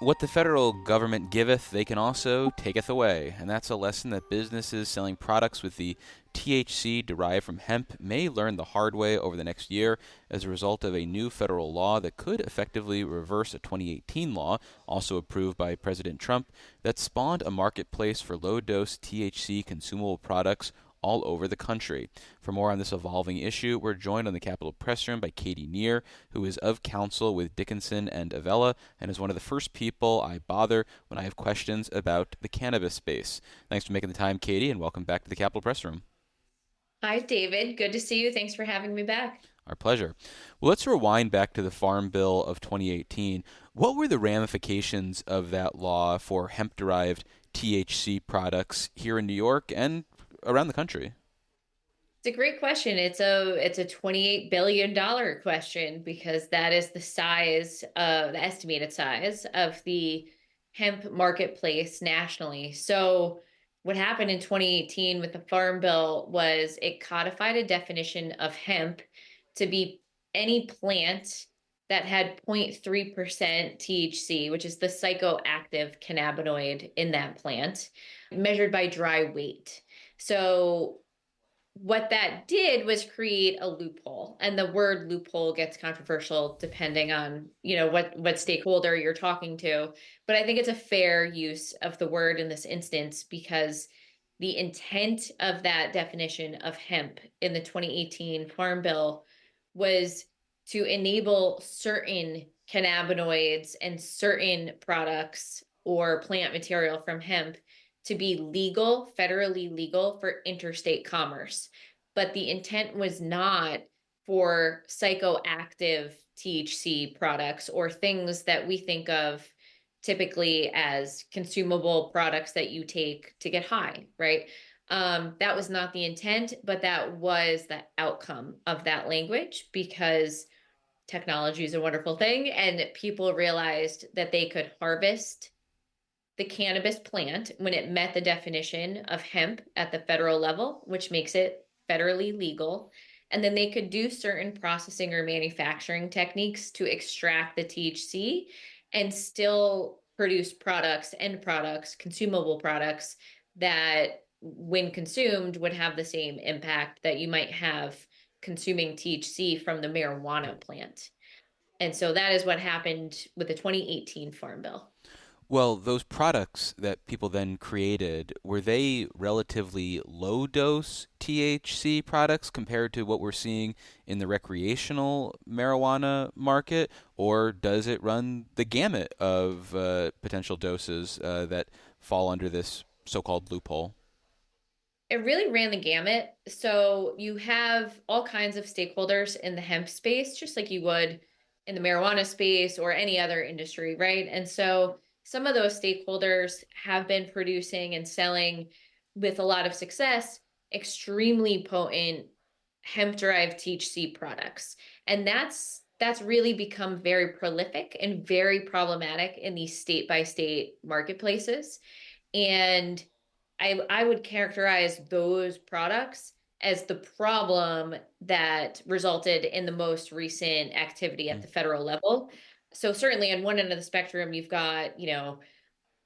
What the federal government giveth, they can also taketh away. And that's a lesson that businesses selling products with the THC derived from hemp may learn the hard way over the next year as a result of a new federal law that could effectively reverse a 2018 law, also approved by President Trump, that spawned a marketplace for low dose THC consumable products all over the country. For more on this evolving issue, we're joined on the Capitol Press Room by Katie Neer, who is of counsel with Dickinson and Avella and is one of the first people I bother when I have questions about the cannabis space. Thanks for making the time, Katie, and welcome back to the Capitol Press Room. Hi, David. Good to see you. Thanks for having me back. Our pleasure. Well, let's rewind back to the Farm Bill of 2018. What were the ramifications of that law for hemp derived THC products here in New York and around the country? It's a great question. It's a $28 billion question because that is the estimated size of the hemp marketplace nationally. So what happened in 2018 with the Farm Bill was it codified a definition of hemp to be any plant that had 0.3% THC, which is the psychoactive cannabinoid in that plant, measured by dry weight. So what that did was create a loophole, and the word loophole gets controversial depending on what stakeholder you're talking to, but I think it's a fair use of the word in this instance because the intent of that definition of hemp in the 2018 Farm Bill was to enable certain cannabinoids and certain products or plant material from hemp to be legal, federally legal for interstate commerce. But the intent was not for psychoactive THC products or things that we think of typically as consumable products that you take to get high, right? That was not the intent, but that was the outcome of that language because technology is a wonderful thing and people realized that they could harvest the cannabis plant when it met the definition of hemp at the federal level, which makes it federally legal. And then they could do certain processing or manufacturing techniques to extract the THC and still produce end products, consumable products that, when consumed, would have the same impact that you might have consuming THC from the marijuana plant. And so that is what happened with the 2018 Farm Bill. Well, those products that people then created, were they relatively low dose THC products compared to what we're seeing in the recreational marijuana market? Or does it run the gamut of potential doses that fall under this so called loophole? It really ran the gamut. So you have all kinds of stakeholders in the hemp space, just like you would in the marijuana space or any other industry, right? And so some of those stakeholders have been producing and selling with a lot of success extremely potent hemp-derived THC products. And that's really become very prolific and very problematic in these state by state marketplaces. And I would characterize those products as the problem that resulted in the most recent activity at Mm. the federal level. So certainly on one end of the spectrum, you've got,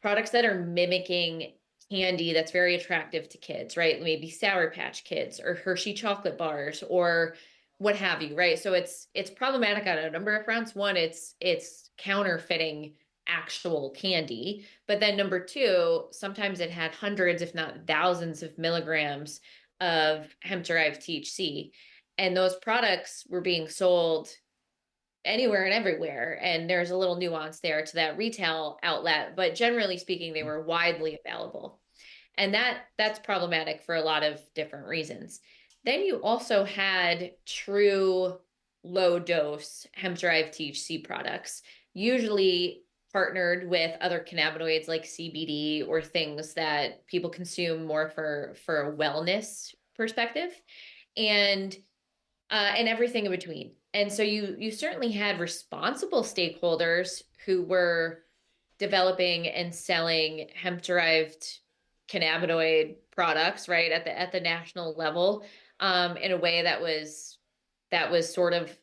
products that are mimicking candy that's very attractive to kids, right? Maybe Sour Patch Kids or Hershey chocolate bars or what have you, right? So it's problematic on a number of fronts. One, it's counterfeiting actual candy. But then number two, sometimes it had hundreds, if not thousands of milligrams of hemp-derived THC. And those products were being sold anywhere and everywhere. And there's a little nuance there to that retail outlet, but generally speaking, they were widely available. And that's problematic for a lot of different reasons. Then you also had true low dose hemp-derived THC products, usually partnered with other cannabinoids like CBD or things that people consume more for a wellness perspective. And everything in between. And so you certainly had responsible stakeholders who were developing and selling hemp-derived cannabinoid products, right, at the national level, in a way that was sort of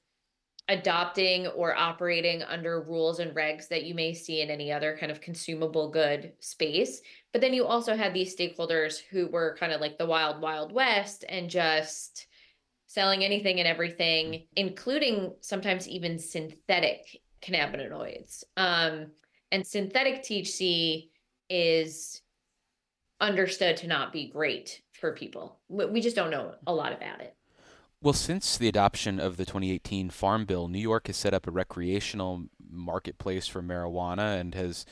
adopting or operating under rules and regs that you may see in any other kind of consumable good space. But then you also had these stakeholders who were kind of like the wild, wild west and just selling anything and everything, including sometimes even synthetic cannabinoids. And synthetic THC is understood to not be great for people. We just don't know a lot about it. Well, since the adoption of the 2018 Farm Bill, New York has set up a recreational marketplace for marijuana and has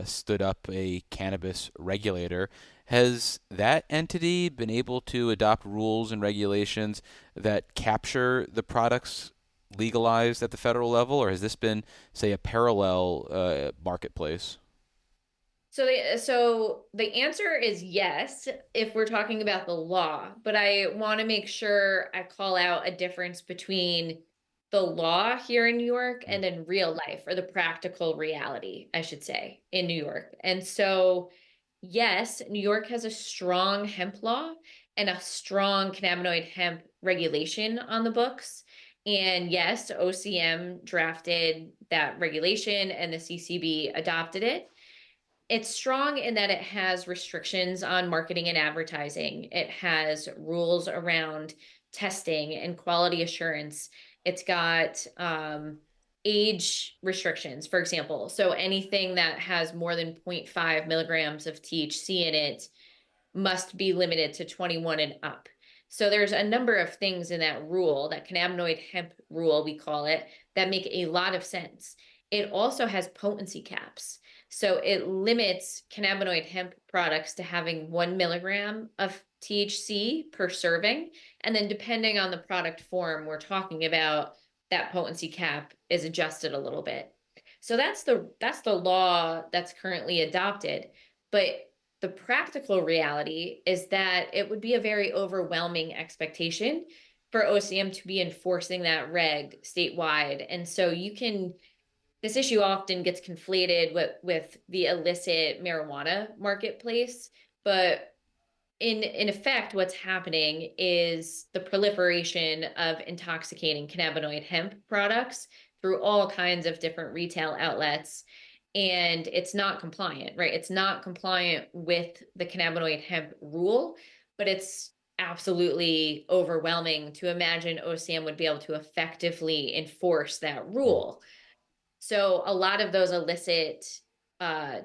stood up a cannabis regulator. Has that entity been able to adopt rules and regulations that capture the products legalized at the federal level, or has this been, say, a parallel marketplace? So the answer is yes, if we're talking about the law, but I want to make sure I call out a difference between the law here in New York Mm. and then real life, or the practical reality, I should say, in New York. And so, yes, New York has a strong hemp law and a strong cannabinoid hemp regulation on the books. And yes, OCM drafted that regulation and the CCB adopted it. It's strong in that it has restrictions on marketing and advertising. It has rules around testing and quality assurance. It's got age restrictions, for example. So anything that has more than 0.5 milligrams of THC in it must be limited to 21 and up. So there's a number of things in that rule, that cannabinoid hemp rule, we call it, that make a lot of sense. It also has potency caps. So it limits cannabinoid hemp products to having 1 milligram of THC per serving. And then depending on the product form we're talking about, that potency cap is adjusted a little bit. So that's the law that's currently adopted. But the practical reality is that it would be a very overwhelming expectation for OCM to be enforcing that reg statewide. And so this issue often gets conflated with the illicit marijuana marketplace, but in effect, what's happening is the proliferation of intoxicating cannabinoid hemp products through all kinds of different retail outlets. And it's not compliant, right? It's not compliant with the cannabinoid hemp rule, but it's absolutely overwhelming to imagine OCM would be able to effectively enforce that Mm. rule. So a lot of those illicit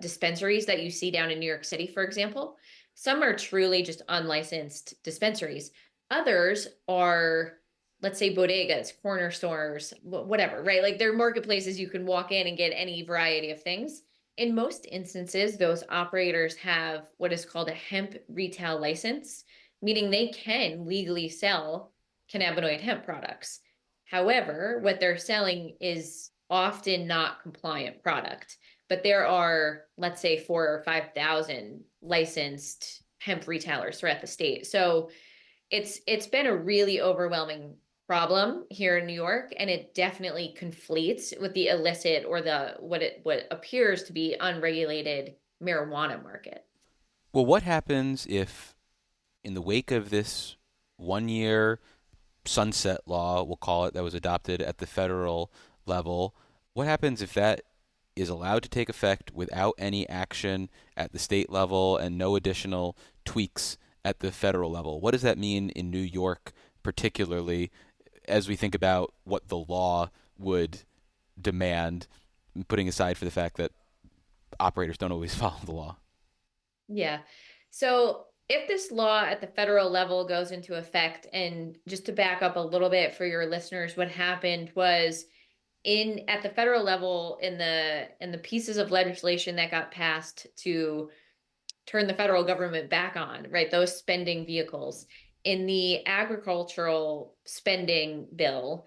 dispensaries that you see down in New York City, for example, some are truly just unlicensed dispensaries. Others are, let's say, bodegas, corner stores, whatever, right? Like they're marketplaces you can walk in and get any variety of things. In most instances, those operators have what is called a hemp retail license, meaning they can legally sell cannabinoid hemp products. However, what they're selling is often not compliant product, but there are, let's say, 4 or 5 thousand licensed hemp retailers throughout the state. So it's been a really overwhelming problem here in New York, and it definitely conflates with the illicit or the what appears to be unregulated marijuana market. Well, what happens if, in the wake of this 1 year sunset law, we'll call it, that was adopted at the federal level, what happens if that is allowed to take effect without any action at the state level and no additional tweaks at the federal level? What does that mean in New York, particularly as we think about what the law would demand, putting aside for the fact that operators don't always follow the law? Yeah. So if this law at the federal level goes into effect, and just to back up a little bit for your listeners, what happened was in at the federal level in the pieces of legislation that got passed to turn the federal government back on, right? Those spending vehicles. In the agricultural spending bill,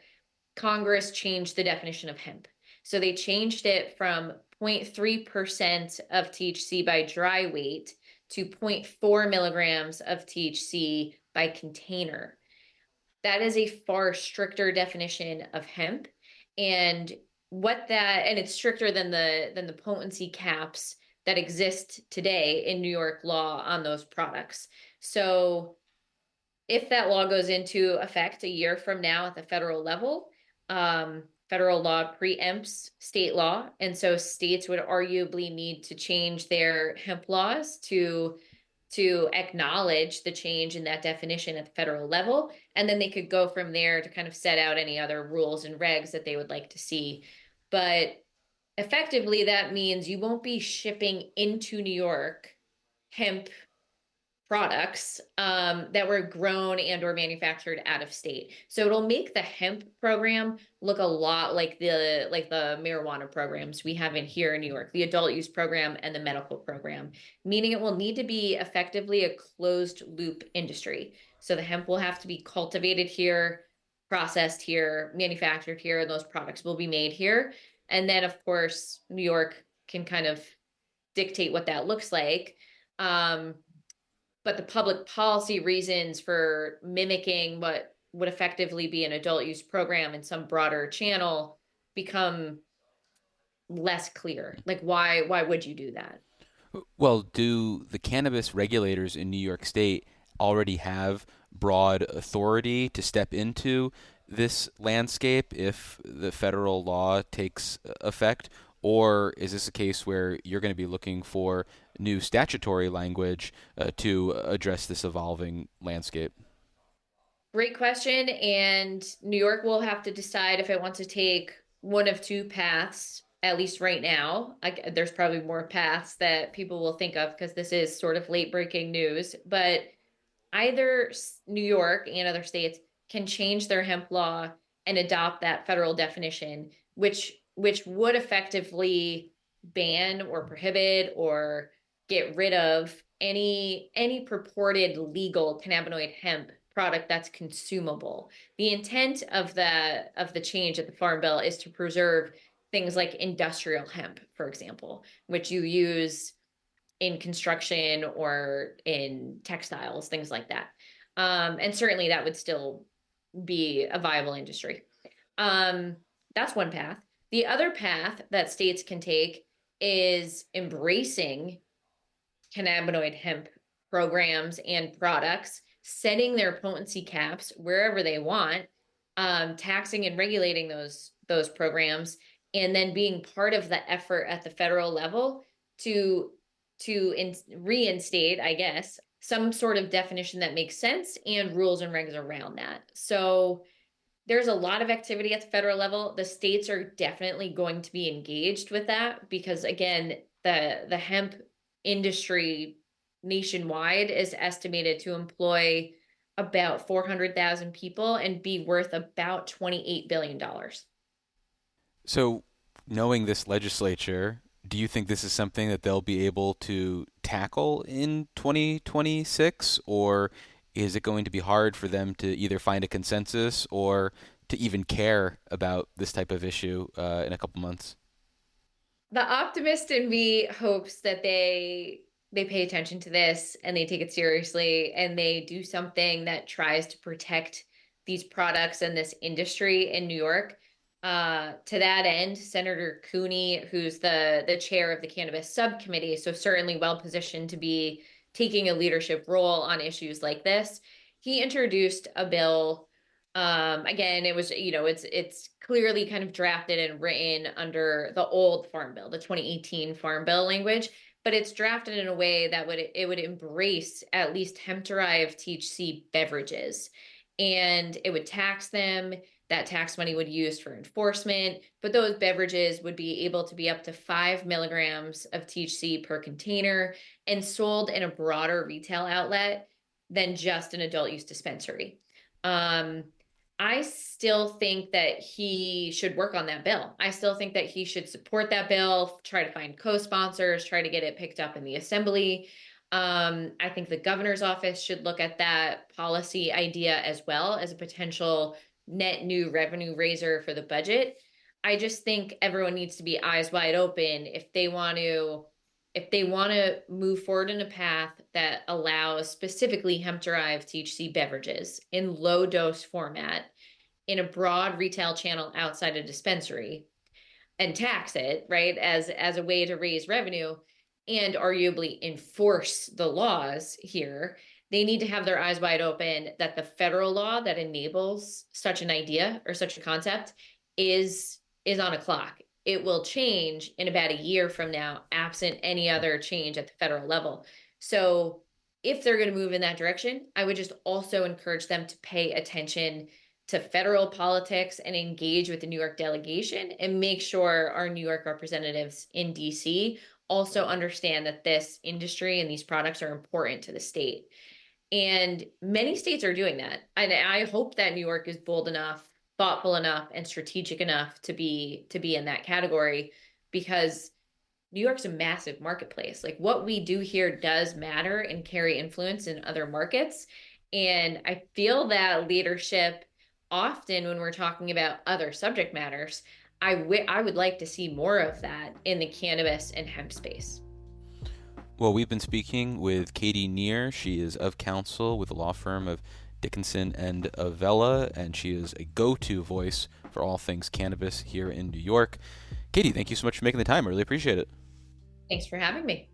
Congress changed the definition of hemp. So they changed it from 0.3% of THC by dry weight to zero point 0.4 milligrams of THC by container. That is a far stricter definition of hemp. And it's stricter than the potency caps that exist today in New York law on those products. So if that law goes into effect a year from now at the federal level, federal law preempts state law. And so states would arguably need to change their hemp laws to acknowledge the change in that definition at the federal level. And then they could go from there to kind of set out any other rules and regs that they would like to see. But effectively, that means you won't be shipping into New York hemp products that were grown and or manufactured out of state. So it'll make the hemp program look a lot like the marijuana programs we have in here in New York, the adult use program and the medical program, meaning it will need to be effectively a closed loop industry. So the hemp will have to be cultivated here, processed here, manufactured here, and those products will be made here. And then of course, New York can kind of dictate what that looks like. But the public policy reasons for mimicking what would effectively be an adult use program in some broader channel become less clear. Like why would you do that? Well, do the cannabis regulators in New York State already have broad authority to step into this landscape if the federal law takes effect? Or is this a case where you're going to be looking for new statutory language to address this evolving landscape? Great question. And New York will have to decide if it wants to take one of two paths, at least right now. There's probably more paths that people will think of because this is sort of late breaking news. But either New York and other states can change their hemp law and adopt that federal definition, which would effectively ban or prohibit or get rid of any purported legal cannabinoid hemp product that's consumable. The intent of the change at the Farm Bill is to preserve things like industrial hemp, for example, which you use in construction or in textiles, things like that. And certainly that would still be a viable industry. That's one path. The other path that states can take is embracing cannabinoid hemp programs and products, setting their potency caps wherever they want, taxing and regulating those programs, and then being part of the effort at the federal level to reinstate, I guess, some sort of definition that makes sense and rules and regs around that. So there's a lot of activity at the federal level. The states are definitely going to be engaged with that because, again, the hemp industry nationwide is estimated to employ about 400,000 people and be worth about $28 billion. So, knowing this legislature, do you think this is something that they'll be able to tackle in 2026? Or is it going to be hard for them to either find a consensus or to even care about this type of issue in a couple months? The optimist in me hopes that they pay attention to this and they take it seriously and they do something that tries to protect these products and this industry in New York. To that end, Senator Cooney, who's the chair of the cannabis subcommittee, so certainly well positioned to be taking a leadership role on issues like this, he introduced a bill. Again, it was, it's clearly kind of drafted and written under the old Farm Bill, the 2018 Farm Bill language, but it's drafted in a way that would embrace at least hemp-derived THC beverages, and it would tax them. That tax money would be used for enforcement, but those beverages would be able to be up to 5 milligrams of THC per container and sold in a broader retail outlet than just an adult use dispensary. Um, I still think that he should work on that bill. I still think that he should support that bill, try to find co-sponsors, try to get it picked up in the assembly. I think the governor's office should look at that policy idea as well as a potential net new revenue raiser for the budget. I just think everyone needs to be eyes wide open if they want to move forward in a path that allows specifically hemp-derived THC beverages in low dose format in a broad retail channel outside a dispensary and tax it, right, as a way to raise revenue and arguably enforce the laws here, they need to have their eyes wide open that the federal law that enables such an idea or such a concept is is on a clock. It will change in about a year from now, absent any other change at the federal level. So if they're going to move in that direction, I would just also encourage them to pay attention to federal politics and engage with the New York delegation and make sure our New York representatives in DC also understand that this industry and these products are important to the state. And many states are doing that. And I hope that New York is bold enough, thoughtful enough, and strategic enough to be in that category, because New York's a massive marketplace. Like, what we do here does matter and carry influence in other markets. And I feel that leadership, often when we're talking about other subject matters, I would like to see more of that in the cannabis and hemp space. Well, we've been speaking with Katie Neer. She is of counsel with the law firm of Dickinson and Avella, and she is a go-to voice for all things cannabis here in New York. Katie, thank you so much for making the time. I really appreciate it. Thanks for having me.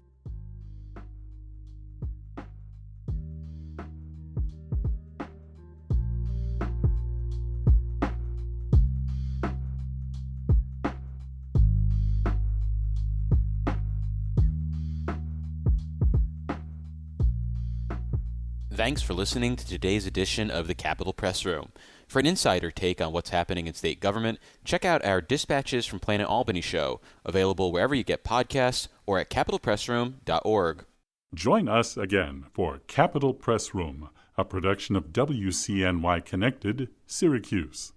Thanks for listening to today's edition of the Capitol Press Room. For an insider take on what's happening in state government, check out our Dispatches from Planet Albany show, available wherever you get podcasts or at capitolpressroom.org. Join us again for Capitol Press Room, a production of WCNY Connected, Syracuse.